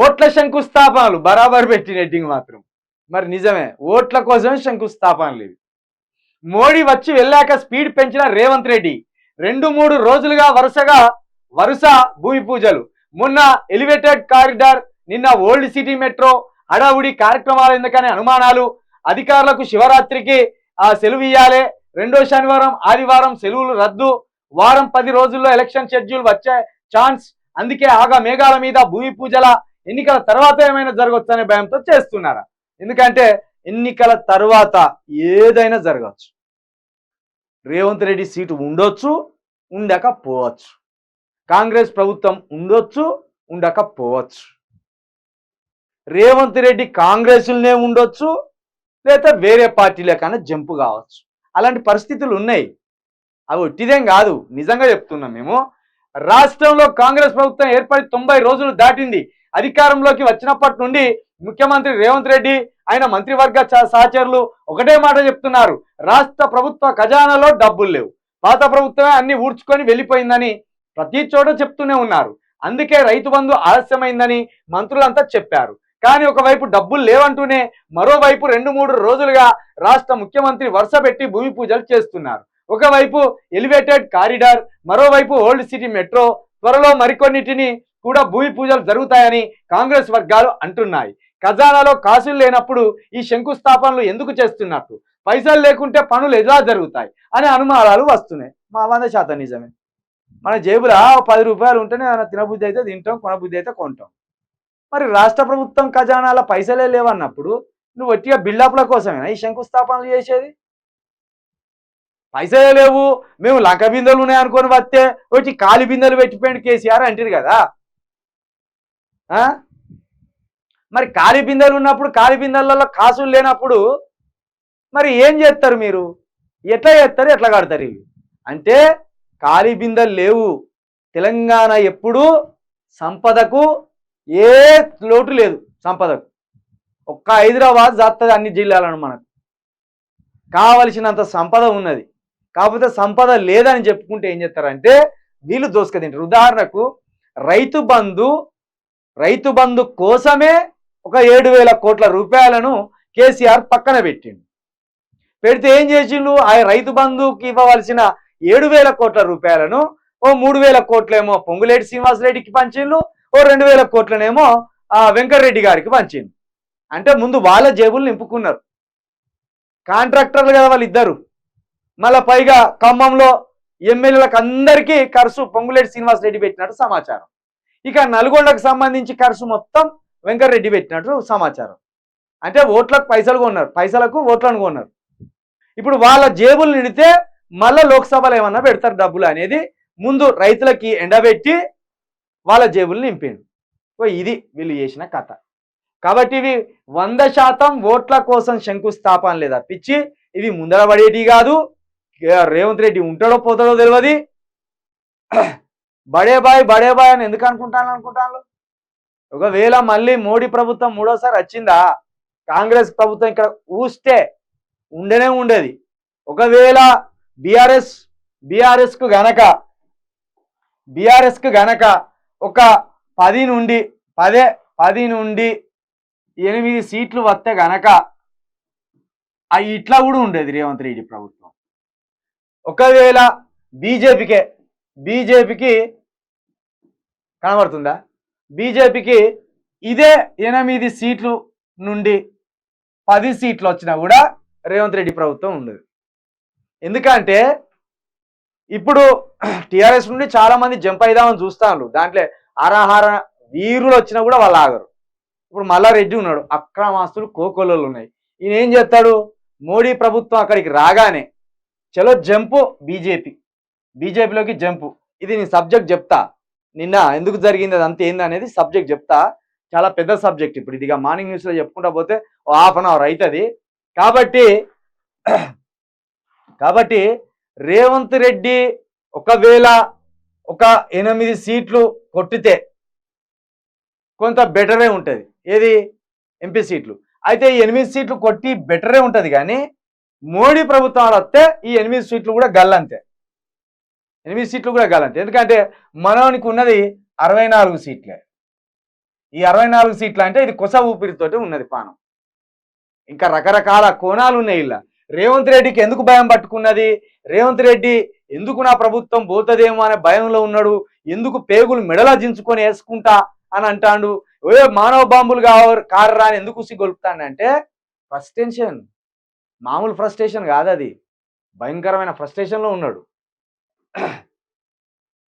ఓట్ల శంకుస్థాపనలు బరాబర్ పెట్టి నెట్టింగ్ మాత్రం మరి నిజమే, ఓట్ల కోసమే శంకుస్థాపనలు ఇవి. మోడీ వచ్చి వెళ్ళాక స్పీడ్ పెంచిన రేవంత్ రెడ్డి 2-3 రోజులుగా వరుస భూమి పూజలు. మొన్న ఎలివేటెడ్ కారిడార్, నిన్న ఓల్డ్ సిటీ మెట్రో హడావుడి కార్యక్రమాలు ఎందుకనే అనుమానాలు. అధికారులకు శివరాత్రికి సెలవు ఇయ్యాలే, రెండో శనివారం ఆదివారం సెలవులు రద్దు, వారం 10 రోజుల్లో ఎలక్షన్ షెడ్యూల్ వచ్చే ఛాన్స్, అందుకే ఆగా మేఘాల మీద భూమి పూజల. ఎన్నికల తర్వాత ఏమైనా జరగవచ్చనే భయంతో చేస్తున్నారా? ఎందుకంటే ఎన్నికల తర్వాత ఏదైనా జరగవచ్చు. రేవంత్ రెడ్డి సీటు ఉండొచ్చు, ఉండకపోవచ్చు. కాంగ్రెస్ ప్రభుత్వం ఉండొచ్చు, ఉండకపోవచ్చు. రేవంత్ రెడ్డి కాంగ్రెస్లోనే ఉండొచ్చు, లేదా వేరే పార్టీలే కానీ జంపు కావచ్చు. అలాంటి పరిస్థితులు ఉన్నాయి. అవి ఒట్టిదేం కాదు, నిజంగా చెప్తున్నాం మేము. రాష్ట్రంలో కాంగ్రెస్ ప్రభుత్వం ఏర్పడి 90 రోజులు దాటింది. అధికారంలోకి వచ్చినప్పటి నుండి ముఖ్యమంత్రి రేవంత్ రెడ్డి ఆయన మంత్రివర్గ సహచరులు ఒకటే మాట చెప్తున్నారు, రాష్ట్ర ప్రభుత్వ ఖజానాలో డబ్బులు లేవు, పాత ప్రభుత్వమే అన్ని ఊడ్చుకొని వెళ్ళిపోయిందని ప్రతి చోట చెప్తూనే ఉన్నారు. అందుకే రైతు బంధు ఆలస్యమైందని మంత్రులంతా చెప్పారు. కానీ ఒకవైపు డబ్బులు లేవంటూనే మరోవైపు 2-3 రోజులుగా రాష్ట్ర ముఖ్యమంత్రి వరుస పెట్టి భూమి పూజలు చేస్తున్నారు. ఒకవైపు ఎలివేటెడ్ కారిడార్, మరోవైపు ఓల్డ్ సిటీ మెట్రో, త్వరలో మరికొన్నిటిని కూడా భూమి పూజలు జరుగుతాయని కాంగ్రెస్ వర్గాలు అంటున్నాయి. ఖజానాలో కాసులు లేనప్పుడు ఈ శంకుస్థాపనలు ఎందుకు చేస్తున్నట్టు, పైసలు లేకుంటే పనులు ఎలా జరుగుతాయి అనే అనుమానాలు వస్తున్నాయి. మా 100% నిజమే. మన జేబులో 10 రూపాయలు ఉంటేనే తినబుద్ధి అయితే తింటాం, కొనబుద్ధి అయితే కొంటాం. మరి రాష్ట్ర ప్రభుత్వం ఖజానాల పైసలే లేవన్నప్పుడు నువ్వు వట్టిగా బిల్డప్ల కోసమేనా ఈ శంకుస్థాపనలు చేసేది? పైసలే లేవు, మేము లంక బిందెలు ఉన్నాయనుకొని వస్తే వచ్చి కాలి బిందెలు పెట్టిపోయింది కేసీఆర్ అంటారు కదా. మరి కాలి బిందెలు ఉన్నప్పుడు, కాలి బిందెలలో కాసులు లేనప్పుడు మరి ఏం చేస్తారు మీరు? ఎట్లా చేస్తారు, ఎట్లా కడతారు ఇవి? అంటే కాలి బిందెలు లేవు. తెలంగాణ ఎప్పుడు సంపదకు ఏ లోటు లేదు. సంపదకు ఒక్క హైదరాబాద్ జాతది అన్ని జిల్లాలను. మనకు కావలసినంత సంపద ఉన్నది. కాకపోతే సంపద లేదని చెప్పుకుంటే ఏం చేస్తారంటే వీళ్ళు దోసుక తింటారు. ఉదాహరణకు రైతు బంధు కోసమే ఒక 7,000 కోట్ల రూపాయలను కేసీఆర్ పక్కన పెట్టిండు. పెడితే ఏం చేసిండు, ఆ రైతు బంధుకి ఇవ్వవలసిన 7,000 కోట్ల రూపాయలను ఓ 3,000 కోట్లేమో పొంగులేటి శ్రీనివాసరెడ్డికి పంచిండు, ఓ 2,000 కోట్లనేమో వెంకటరెడ్డి గారికి పంచిండు. అంటే ముందు వాళ్ళ జేబులు నింపుకున్నారు. కాంట్రాక్టర్లు కదా వాళ్ళిద్దరు. మళ్ళీ పైగా ఖమ్మంలో ఎమ్మెల్యేలకు అందరికీ ఖర్చు పొంగులేటి శ్రీనివాసరెడ్డి పెట్టినట్టు సమాచారం. ఇక నల్గొండకు సంబంధించి ఖర్చు మొత్తం వెంకటరెడ్డి పెట్టినట్టు సమాచారం. అంటే ఓట్లకు పైసలు కొన్నారు, పైసలకు ఓట్లను కొన్నారు. ఇప్పుడు వాళ్ళ జేబులు నిండితే మళ్ళీ లోక్సభలో ఏమన్నా పెడతారు డబ్బులు అనేది ముందు రైతులకి ఎండబెట్టి వాళ్ళ జేబులు నింపిండు. ఇది వీళ్ళు చేసిన కథ. కాబట్టి ఇవి 100% ఓట్ల కోసం శంకుస్థాపన లేదా పిచ్చి, ఇవి ముందర పడేటి కాదు. రేవంత్ రెడ్డి ఉంటాడో పోతాడో తెలియదు. బడే బాయ్ అని ఎందుకు అనుకుంటాను. ఒకవేళ మళ్ళీ మోడీ ప్రభుత్వం మూడోసారి వచ్చిందా, కాంగ్రెస్ ప్రభుత్వం ఇక్కడ ఊస్తే ఉండనే ఉండేది. ఒకవేళ బీఆర్ఎస్ కు గనక ఒక 10 నుండి 8 సీట్లు వస్తే గనక ఇట్లా కూడా ఉండేది రేవంత్ రెడ్డి ప్రభుత్వం. ఒకవేళ బీజేపీకి కనబడుతుందా, బీజేపీకి ఇదే 8 సీట్లు నుండి 10 సీట్లు వచ్చినా కూడా రేవంత్ రెడ్డి ప్రభుత్వం ఉండదు. ఎందుకంటే ఇప్పుడు టీఆర్ఎస్ నుండి చాలా మంది జంప్ అయిదామని చూస్తాను. దాంట్లో ఆరాహార వీరులు వచ్చినా కూడా వాళ్ళు ఆగరు. ఇప్పుడు మల్లారెడ్డి ఉన్నాడు, అక్రమాస్తులు కోకొల్లలు ఉన్నాయి. ఈయన ఏం చేస్తాడు, మోడీ ప్రభుత్వం అక్కడికి రాగానే చలో జంపు బీజేపీలోకి జంపు. ఇది నేను సబ్జెక్ట్ చెప్తా, నిన్న ఎందుకు జరిగింది అదంతా ఏంది అనేది సబ్జెక్ట్ చెప్తా. చాలా పెద్ద సబ్జెక్ట్. ఇప్పుడు ఇదిగా మార్నింగ్ న్యూస్లో చెప్పుకుంటా పోతే 1/2 అవర్ అవుతుంది. కాబట్టి రేవంత్ రెడ్డి ఒకవేళ ఒక 8 సీట్లు కొట్టితే కొంత బెటరే ఉంటుంది. ఏది, ఎంపీ సీట్లు. అయితే ఈ 8 సీట్లు కొట్టి బెటరే ఉంటుంది. కానీ మోడీ ప్రభుత్వాలు వస్తే ఈ 8 సీట్లు కూడా గల్లంతే. 8 సీట్లు కూడా గల్లంతే. ఎందుకంటే మనోనికి ఉన్నది 64 సీట్లే. ఈ 64 సీట్లు అంటే ఇది కొస ఊపిరితోటి ఉన్నది పానం. ఇంకా రకరకాల కోణాలు ఉన్నాయి ఇలా. రేవంత్ రెడ్డికి ఎందుకు భయం పట్టుకున్నది? రేవంత్ రెడ్డి ఎందుకు నా ప్రభుత్వం పోతదేమో అనే భయంలో ఉన్నాడు? ఎందుకు పేగులు మెడలా దించుకొని వేసుకుంటా అని అంటాడు? ఏ మానవ బాంబులు కారరా అని ఎందుకు సిగొలుపుతాడంటే ఫ్రస్ట్రేషన్, మామూలు ఫ్రస్ట్రేషన్ కాదు అది, భయంకరమైన ఫ్రస్ట్రేషన్లో ఉన్నాడు.